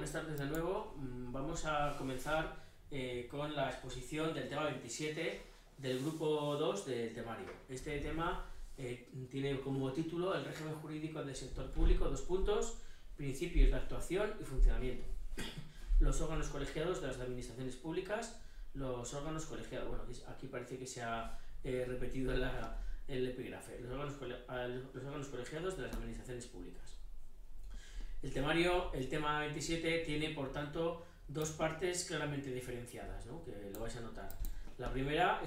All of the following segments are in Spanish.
buenas tardes de nuevo. Vamos a comenzar con la exposición del tema 27 del grupo 2 del temario. Este tema tiene como título el régimen jurídico del sector público, principios de actuación y funcionamiento. Los órganos colegiados de las administraciones públicas, los órganos colegiados, bueno, aquí parece que se ha repetido el epígrafe, los órganos colegiados de las administraciones públicas. El tema 27 tiene, por tanto, dos partes claramente diferenciadas, ¿no? Que lo vais a notar. La primera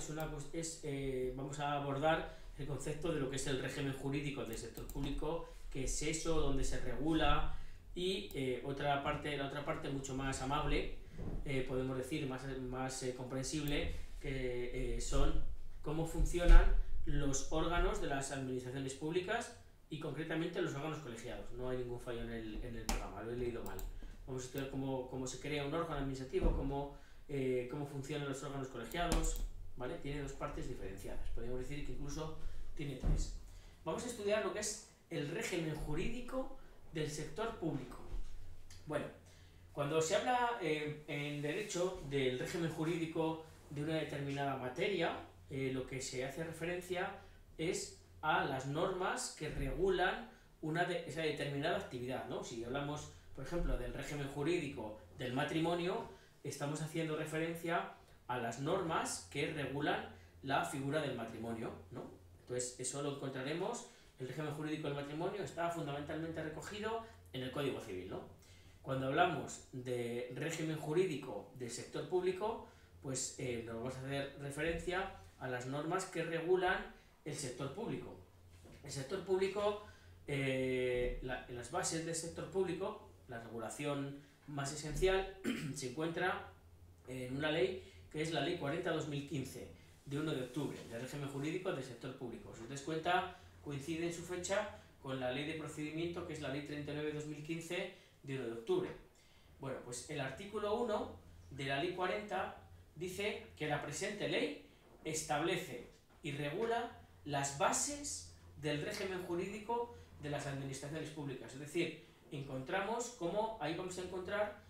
vamos a abordar el concepto de lo que es el régimen jurídico del sector público, qué es eso, dónde se regula, y la otra parte mucho más amable, podemos decir, más comprensible, que son cómo funcionan los órganos de las administraciones públicas y concretamente los órganos colegiados. No hay ningún fallo en el programa, lo he leído mal. Vamos a estudiar cómo se crea un órgano administrativo, cómo funcionan los órganos colegiados, ¿vale? Tiene dos partes diferenciadas, podríamos decir que incluso tiene tres. Vamos a estudiar lo que es el régimen jurídico del sector público. Bueno, cuando se habla en derecho del régimen jurídico de una determinada materia, lo que se hace referencia es a las normas que regulan esa determinada actividad, ¿no? Si hablamos, por ejemplo, del régimen jurídico del matrimonio, estamos haciendo referencia a las normas que regulan la figura del matrimonio, ¿no? Entonces, eso lo encontraremos. El régimen jurídico del matrimonio está fundamentalmente recogido en el Código Civil, ¿no? Cuando hablamos de régimen jurídico del sector público, pues nos vamos a hacer referencia a las normas que regulan el sector público. El sector público, las bases del sector público, la regulación más esencial, se encuentra en una ley que es la Ley 40/2015, de 1 de octubre, del régimen jurídico del sector público. Si os dais cuenta, coincide en su fecha con la Ley de Procedimiento, que es la Ley 39/2015, de 1 de octubre. Bueno, pues el artículo 1 de la Ley 40 dice que la presente ley establece y regula las bases del régimen jurídico de las administraciones públicas. Es decir, encontramos cómo, ahí vamos a encontrar,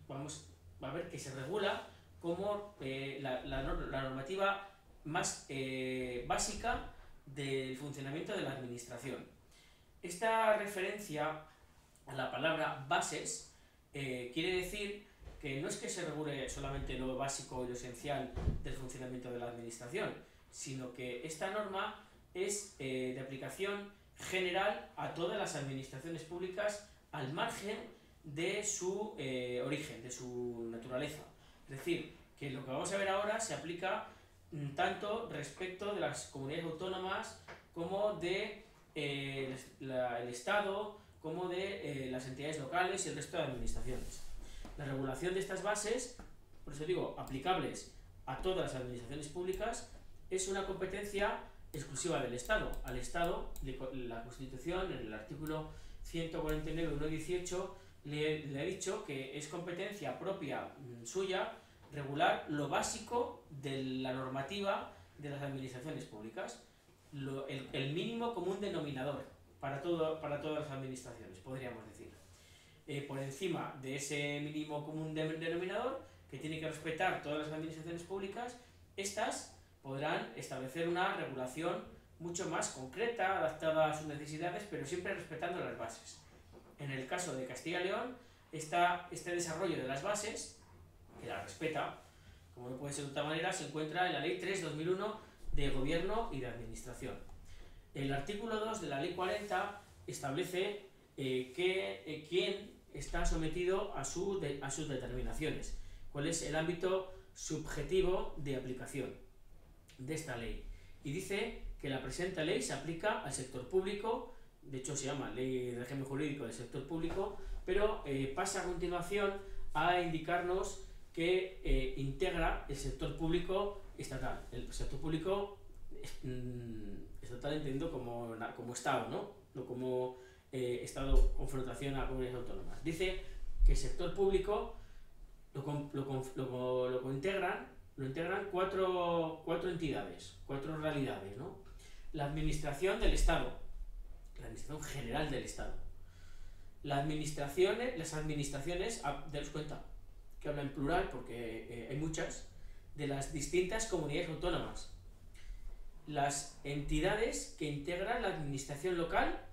vamos a ver que se regula como la normativa más básica del funcionamiento de la administración. Esta referencia a la palabra bases quiere decir que no es que se regule solamente lo básico y lo esencial del funcionamiento de la administración, sino que esta norma es de aplicación general a todas las administraciones públicas al margen de su origen, de su naturaleza. Es decir, que lo que vamos a ver ahora se aplica tanto respecto de las comunidades autónomas como de el Estado, como de las entidades locales y el resto de administraciones. La regulación de estas bases, por eso digo, aplicables a todas las administraciones públicas, es una competencia exclusiva del Estado. Al Estado, la Constitución, en el artículo 149.1.18, le ha dicho que es competencia propia suya regular lo básico de la normativa de las administraciones públicas, el mínimo común denominador para todas las administraciones, podríamos decir. Por encima de ese mínimo común denominador, que tiene que respetar todas las administraciones públicas, estas podrán establecer una regulación mucho más concreta, adaptada a sus necesidades, pero siempre respetando las bases. En el caso de Castilla y León, este desarrollo de las bases, que la respeta, como no puede ser de otra manera, se encuentra en la Ley 3/2001 de Gobierno y de Administración. El artículo 2 de la Ley 40 establece quién está sometido a sus determinaciones, cuál es el ámbito subjetivo de aplicación de esta ley. Y dice que la presente ley se aplica al sector público, de hecho se llama Ley de Régimen Jurídico del Sector Público, pero pasa a continuación a indicarnos que integra el sector público estatal. El sector público estatal entendido como Estado, no como Estado confrontación a comunidades autónomas. Dice que el sector público lo integran cuatro entidades, cuatro realidades, ¿no? La administración del Estado, la administración general del Estado, las administraciones, daros cuenta que habla en plural porque hay muchas, de las distintas comunidades autónomas, las entidades que integran la administración local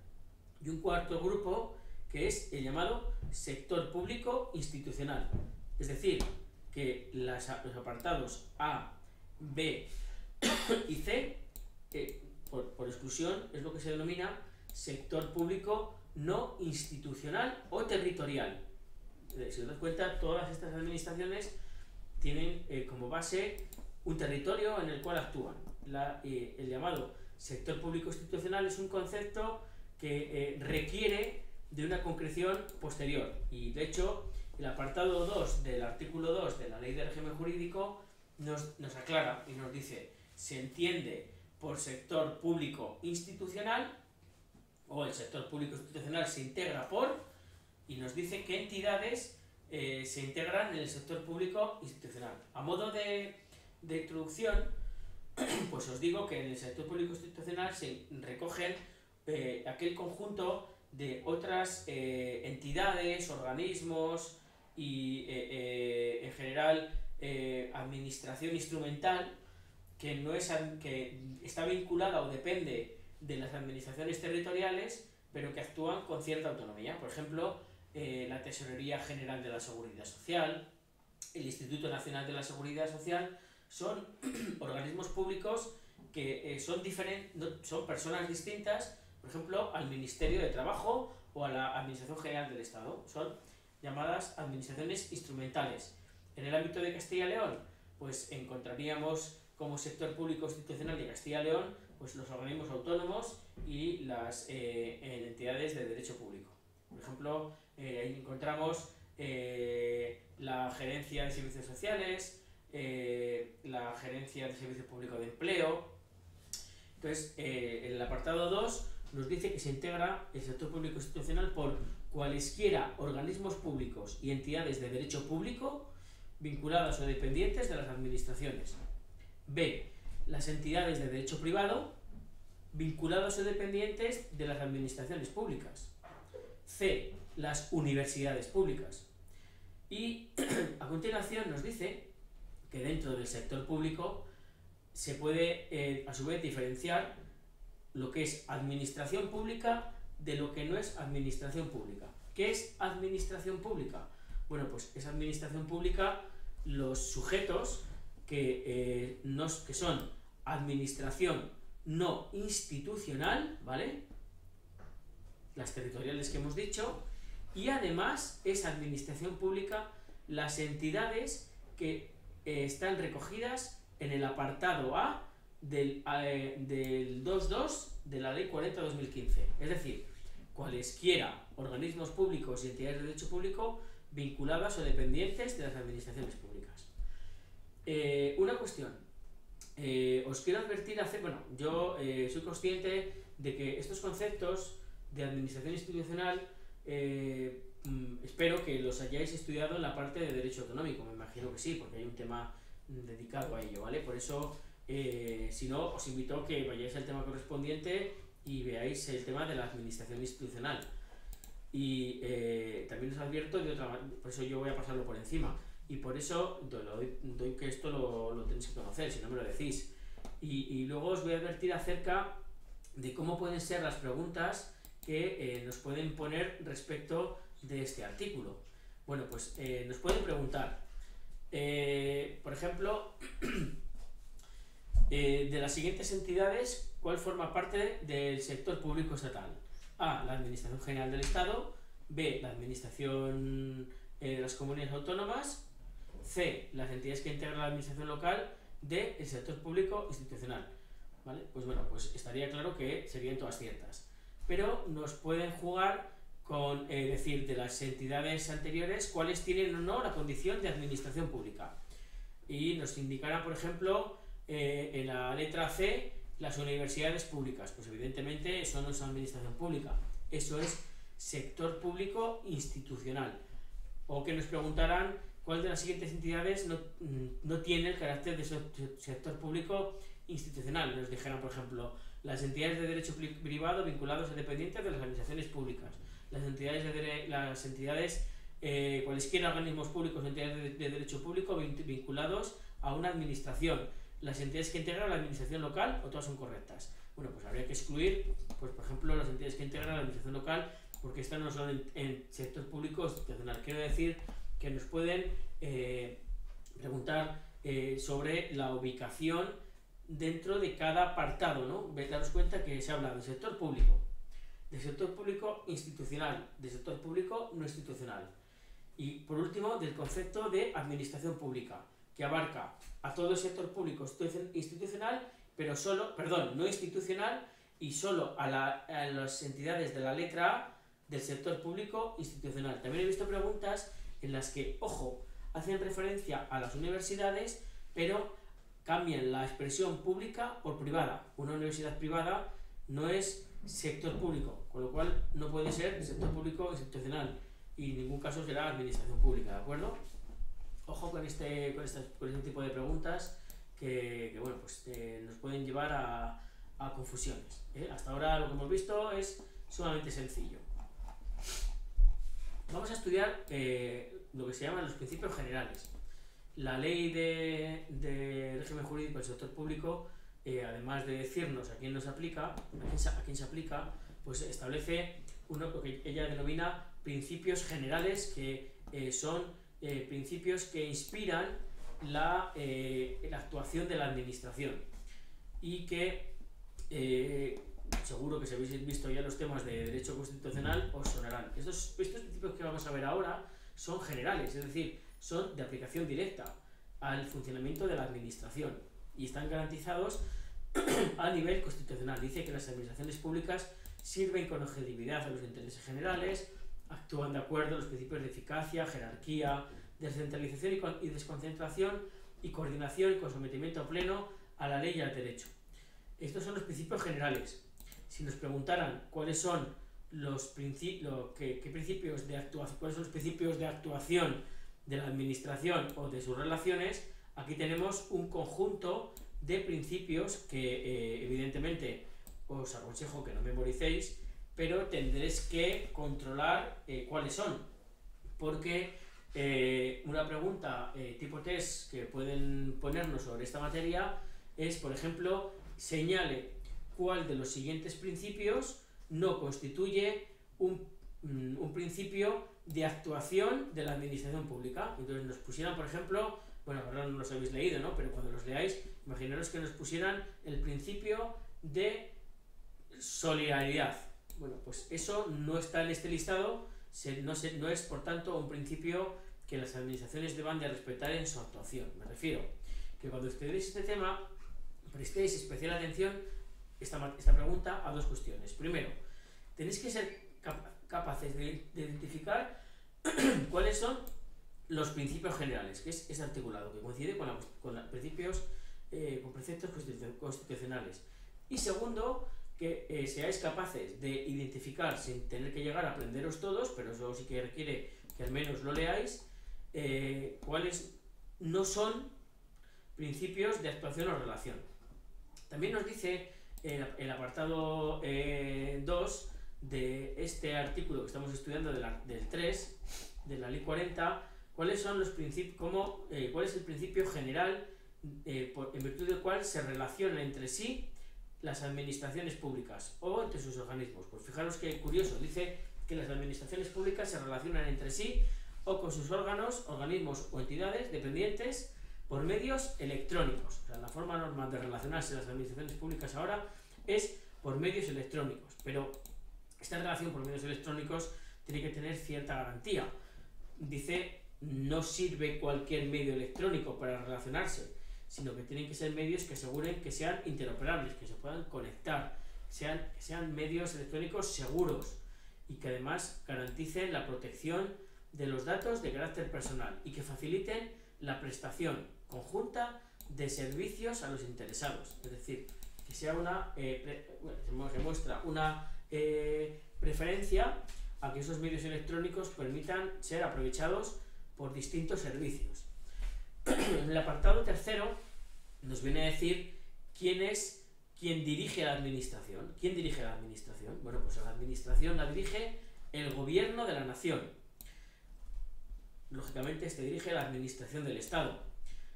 y un cuarto grupo que es el llamado sector público institucional. Es decir, que los apartados A, B y C, por exclusión, es lo que se denomina sector público no institucional o territorial. Si os das cuenta, todas estas administraciones tienen como base un territorio en el cual actúan. El llamado sector público institucional es un concepto que requiere de una concreción posterior, y de hecho el apartado 2 del artículo 2 de la Ley de Régimen Jurídico nos aclara y nos dice: se entiende por sector público institucional, o el sector público institucional se integra por, y nos dice qué entidades se integran en el sector público institucional. A modo de introducción, pues os digo que en el sector público institucional se recogen aquel conjunto de otras entidades, organismos y en general administración instrumental que está vinculada o depende de las administraciones territoriales, pero que actúan con cierta autonomía. Por ejemplo, la Tesorería General de la Seguridad Social, el Instituto Nacional de la Seguridad Social, son organismos públicos que son personas distintas, por ejemplo, al Ministerio de Trabajo o a la Administración General del Estado. Son llamadas administraciones instrumentales. En el ámbito de Castilla y León, pues encontraríamos como sector público institucional de Castilla y León pues los organismos autónomos y las entidades de derecho público. Por ejemplo, ahí encontramos la Gerencia de Servicios Sociales, la Gerencia de Servicio Público de Empleo. Entonces, en el apartado 2 nos dice que se integra el sector público institucional por cualesquiera organismos públicos y entidades de derecho público vinculadas o dependientes de las administraciones. B. Las entidades de derecho privado vinculadas o dependientes de las administraciones públicas. C. Las universidades públicas. Y a continuación nos dice que dentro del sector público se puede a su vez diferenciar lo que es administración pública de lo que no es administración pública. ¿Qué es administración pública? Bueno, pues es administración pública los sujetos que son administración no institucional, ¿vale? Las territoriales que hemos dicho, y además es administración pública las entidades que están recogidas en el apartado A del 2.2 de la Ley 40/2015. Es decir, cualesquiera organismos públicos y entidades de derecho público vinculadas o dependientes de las administraciones públicas. Una cuestión. Os quiero advertir, yo soy consciente de que estos conceptos de administración institucional espero que los hayáis estudiado en la parte de derecho autonómico, me imagino que sí, porque hay un tema dedicado a ello, ¿vale? Por eso, si no, os invito a que vayáis al tema correspondiente y veáis el tema de la administración institucional. Y también os advierto de otra manera, por eso yo voy a pasarlo por encima, y por eso doy que esto lo tenéis que conocer, si no me lo decís. Y luego os voy a advertir acerca de cómo pueden ser las preguntas que nos pueden poner respecto de este artículo. Bueno, pues nos pueden preguntar, por ejemplo, de las siguientes entidades, ¿cuál forma parte del sector público estatal? A. La Administración General del Estado. B. La Administración de las Comunidades Autónomas. C. Las entidades que integran la Administración local. D. El sector público institucional. ¿Vale? Pues bueno, pues estaría claro que serían todas ciertas. Pero nos pueden jugar con decir de las entidades anteriores cuáles tienen o no la condición de administración pública. Y nos indicarán, por ejemplo, en la letra C, las universidades públicas. Pues evidentemente eso no es administración pública, eso es sector público institucional. O que nos preguntarán cuál de las siguientes entidades no tiene el carácter de sector público institucional. Nos dijeran, por ejemplo, las entidades de derecho privado vinculados a dependientes de las administraciones públicas, las entidades cualesquiera organismos públicos o entidades de derecho público vinculados a una administración. Las entidades que integran la administración local o todas son correctas. Bueno, pues habría que excluir, pues por ejemplo, las entidades que integran la administración local, porque estas no son en sector público o institucional. Quiero decir que nos pueden preguntar sobre la ubicación dentro de cada apartado, ¿no? Daros cuenta que se habla del sector público institucional, del sector público no institucional. Y por último, del concepto de administración pública, que abarca a todo el sector público institucional, pero solo, no institucional, y solo a las entidades de la letra A del sector público institucional. También he visto preguntas en las que, ojo, hacen referencia a las universidades, pero cambian la expresión pública por privada. Una universidad privada no es sector público, con lo cual no puede ser sector público institucional y en ningún caso será administración pública, ¿de acuerdo? Ojo con este tipo de preguntas que bueno, pues nos pueden llevar a confusiones, ¿eh? Hasta ahora lo que hemos visto es sumamente sencillo. Vamos a estudiar lo que se llaman los principios generales. La ley de régimen jurídico del sector público, además de decirnos a quién nos aplica, a quién se aplica, pues establece lo que ella denomina principios generales, que son principios que inspiran la actuación de la administración y que seguro que si habéis visto ya los temas de derecho constitucional os sonarán. Estos principios que vamos a ver ahora son generales, es decir, son de aplicación directa al funcionamiento de la administración y están garantizados a nivel constitucional. Dice que las administraciones públicas sirven con objetividad a los intereses generales, actúan de acuerdo a los principios de eficacia, jerarquía, descentralización y desconcentración y coordinación y con sometimiento pleno a la ley y al derecho. Estos son los principios generales. Si nos preguntaran cuáles son los principios de actuación de la administración o de sus relaciones, aquí tenemos un conjunto de principios que evidentemente os aconsejo que no memoricéis, pero tendréis que controlar cuáles son, porque una pregunta tipo test que pueden ponernos sobre esta materia es, por ejemplo, señale cuál de los siguientes principios no constituye un principio de actuación de la administración pública. Entonces nos pusieran, por ejemplo, bueno, ahora no los habéis leído, ¿no? Pero cuando los leáis, imaginaros que nos pusieran el principio de solidaridad. Bueno, pues eso no está en este listado, no es por tanto un principio que las administraciones deban de respetar en su actuación. Me refiero que cuando estudiéis este tema prestéis especial atención esta pregunta a dos cuestiones. Primero, tenéis que ser capaces de identificar cuáles son los principios generales, que es ese articulado que coincide con preceptos constitucionales. Y segundo, que seáis capaces de identificar, sin tener que llegar a aprenderos todos, pero eso sí que requiere que al menos lo leáis, cuáles no son principios de actuación o relación. También nos dice el apartado 2 de este artículo que estamos estudiando del 3 de la Ley 40, cuáles son los principios, cuál es el principio general en virtud del cual se relacionan entre sí las administraciones públicas o entre sus organismos. Pues fijaros que curioso, dice que las administraciones públicas se relacionan entre sí o con sus órganos, organismos o entidades dependientes por medios electrónicos. O sea, la forma normal de relacionarse las administraciones públicas ahora es por medios electrónicos, pero esta relación por medios electrónicos tiene que tener cierta garantía. Dice, no sirve cualquier medio electrónico para relacionarse, sino que tienen que ser medios que aseguren que sean interoperables, que se puedan conectar, que sean medios electrónicos seguros y que además garanticen la protección de los datos de carácter personal y que faciliten la prestación conjunta de servicios a los interesados. Es decir, que sea se muestra una preferencia a que esos medios electrónicos permitan ser aprovechados por distintos servicios. En el apartado tercero nos viene a decir quién dirige la administración. ¿Quién dirige la administración? Bueno, pues la administración la dirige el gobierno de la nación. Lógicamente este dirige la administración del Estado.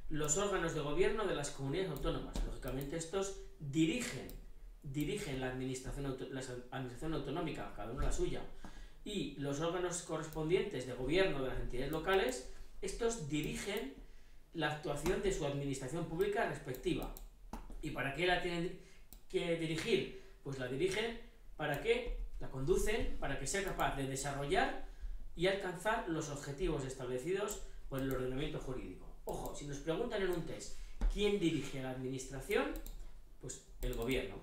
Los órganos de gobierno de las comunidades autónomas. Lógicamente estos dirigen la administración autonómica, cada uno la suya. Y los órganos correspondientes de gobierno de las entidades locales, estos dirigen la actuación de su administración pública respectiva. ¿Y para qué la tienen que dirigir? Pues la dirigen para que la conducen, para que sea capaz de desarrollar y alcanzar los objetivos establecidos por el ordenamiento jurídico. Ojo, si nos preguntan en un test ¿quién dirige la administración? Pues el gobierno.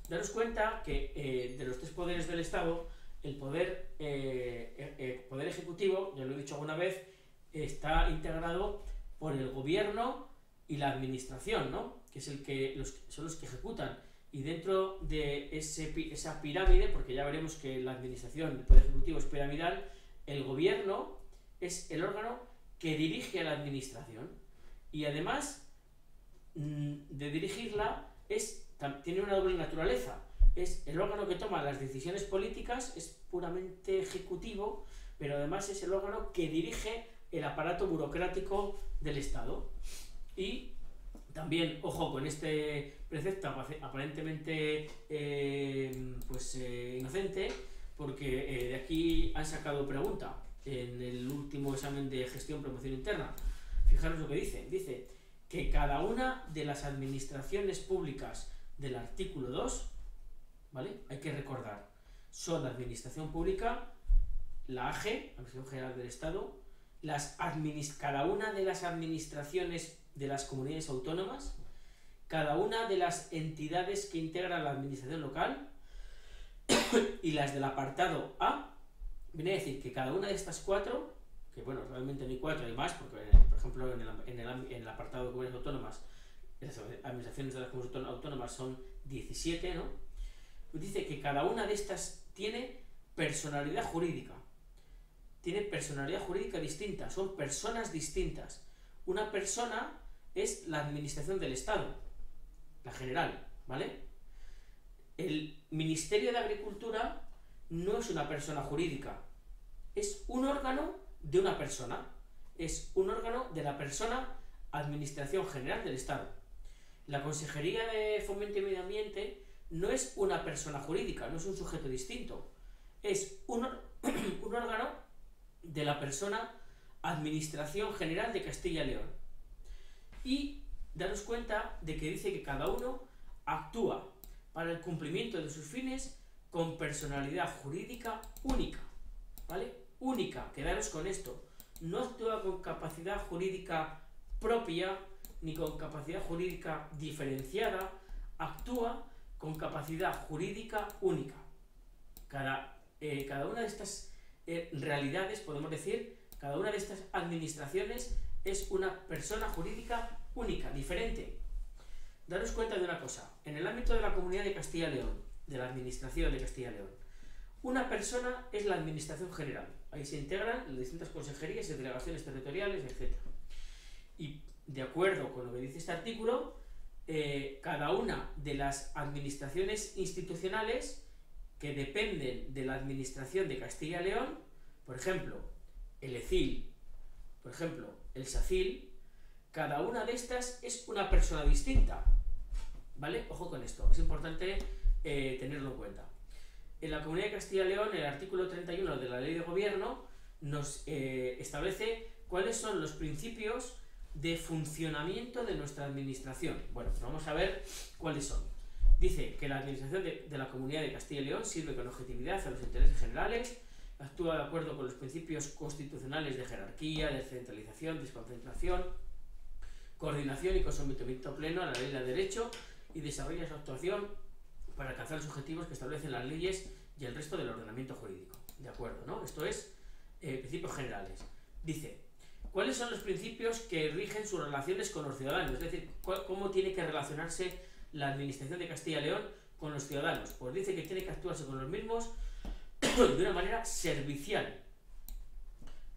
Daros cuenta que de los tres poderes del Estado, el poder ejecutivo, ya lo he dicho alguna vez, está integrado por el gobierno y la administración, ¿no? Que es son los que ejecutan. Y dentro de esa pirámide, porque ya veremos que la administración, el poder ejecutivo es piramidal, el gobierno es el órgano que dirige a la administración. Y además de dirigirla, tiene una doble naturaleza. Es el órgano que toma las decisiones políticas, es puramente ejecutivo, pero además es el órgano que dirige el aparato burocrático del Estado. Y también, ojo con este precepto aparentemente inocente, porque de aquí han sacado pregunta en el último examen de gestión promoción interna. Fijaros lo que dice que cada una de las administraciones públicas del artículo 2, ¿vale? Hay que recordar, son la administración pública, la AGE, Administración General del Estado, cada una de las administraciones de las comunidades autónomas, cada una de las entidades que integran la administración local y las del apartado A. Viene a decir que cada una de estas cuatro, que bueno, realmente no hay cuatro, hay más, porque por ejemplo en el apartado de comunidades autónomas, las administraciones de las comunidades autónomas son 17, ¿no? Pues dice que cada una de estas tiene personalidad jurídica. Tiene personalidad jurídica distinta, son personas distintas. Una persona es la administración del Estado, la general, ¿vale? El Ministerio de Agricultura no es una persona jurídica, es un órgano de una persona, es un órgano de la persona Administración General del Estado. La Consejería de Fomento y Medio Ambiente no es una persona jurídica, no es un sujeto distinto, es un órgano de la persona Administración General de Castilla y León. Y daros cuenta de que dice que cada uno actúa para el cumplimiento de sus fines con personalidad jurídica única, ¿vale? Única, quedaros con esto. No actúa con capacidad jurídica propia ni con capacidad jurídica diferenciada, actúa con capacidad jurídica única. Cada una de estas realidades, podemos decir, cada una de estas administraciones es una persona jurídica única, diferente. Daros cuenta de una cosa, en el ámbito de la Comunidad de Castilla y León, de la Administración de Castilla y León, una persona es la Administración General. Ahí se integran las distintas consejerías y delegaciones territoriales, etc. Y de acuerdo con lo que dice este artículo, cada una de las administraciones institucionales que dependen de la Administración de Castilla y León, por ejemplo, el ECIL, por ejemplo, el SACIL, cada una de estas es una persona distinta, ¿vale? Ojo con esto, es importante tenerlo en cuenta. En la Comunidad de Castilla y León, el artículo 31 de la Ley de Gobierno nos establece cuáles son los principios de funcionamiento de nuestra administración. Bueno, pues vamos a ver cuáles son. Dice que la administración de la Comunidad de Castilla y León sirve con objetividad a los intereses generales, actúa de acuerdo con los principios constitucionales de jerarquía, descentralización, desconcentración, coordinación y con sometimiento pleno a la ley de derecho y desarrolla su actuación para alcanzar los objetivos que establecen las leyes y el resto del ordenamiento jurídico. ¿De acuerdo, no? Esto es principios generales. Dice, ¿cuáles son los principios que rigen sus relaciones con los ciudadanos? Es decir, ¿cómo tiene que relacionarse la Administración de Castilla y León con los ciudadanos? Pues dice que tiene que actuarse con los mismos de una manera servicial,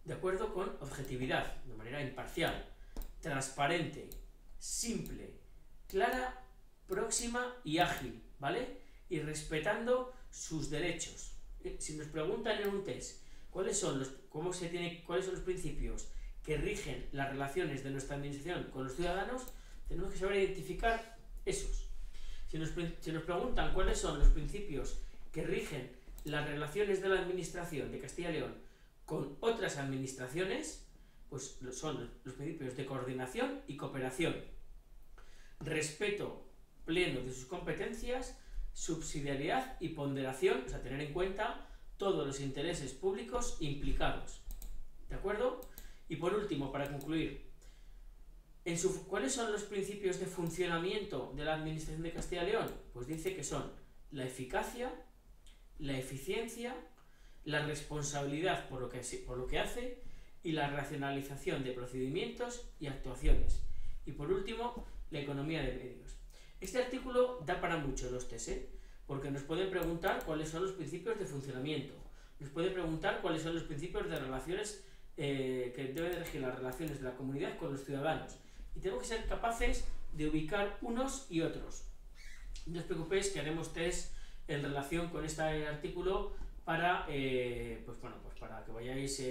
de acuerdo con objetividad, de manera imparcial, transparente, simple, clara, próxima y ágil, ¿vale? Y respetando sus derechos. Si nos preguntan en un test cuáles son los principios que rigen las relaciones de nuestra administración con los ciudadanos, tenemos que saber identificar esos. Si nos preguntan cuáles son los principios que rigen las relaciones de la administración de Castilla y León con otras administraciones, pues son los principios de coordinación y cooperación, respeto pleno de sus competencias, subsidiariedad y ponderación, o sea, tener en cuenta todos los intereses públicos implicados. ¿De acuerdo? Y por último, para concluir, ¿cuáles son los principios de funcionamiento de la Administración de Castilla y León? Pues dice que son la eficacia, la eficiencia, la responsabilidad por lo que hace y la racionalización de procedimientos y actuaciones. Y por último, la economía de medios. Este artículo da para mucho los test, porque nos pueden preguntar cuáles son los principios de funcionamiento, nos pueden preguntar cuáles son los principios de relaciones que deben regir las relaciones de la comunidad con los ciudadanos. Y tenemos que ser capaces de ubicar unos y otros. No os preocupéis que haremos test en relación con este artículo para, para que vayáis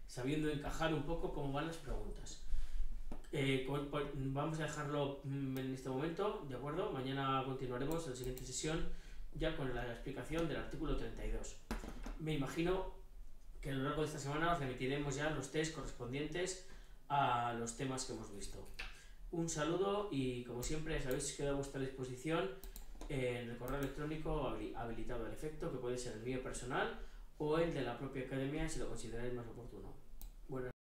sabiendo encajar un poco cómo van las preguntas. Vamos a dejarlo en este momento, ¿de acuerdo? Mañana continuaremos en la siguiente sesión ya con la explicación del artículo 32. Me imagino que a lo largo de esta semana os remitiremos ya los test correspondientes a los temas que hemos visto. Un saludo y, como siempre, sabéis que queda a vuestra disposición en el correo electrónico habilitado al efecto, que puede ser el mío personal o el de la propia academia si lo consideráis más oportuno. Buenas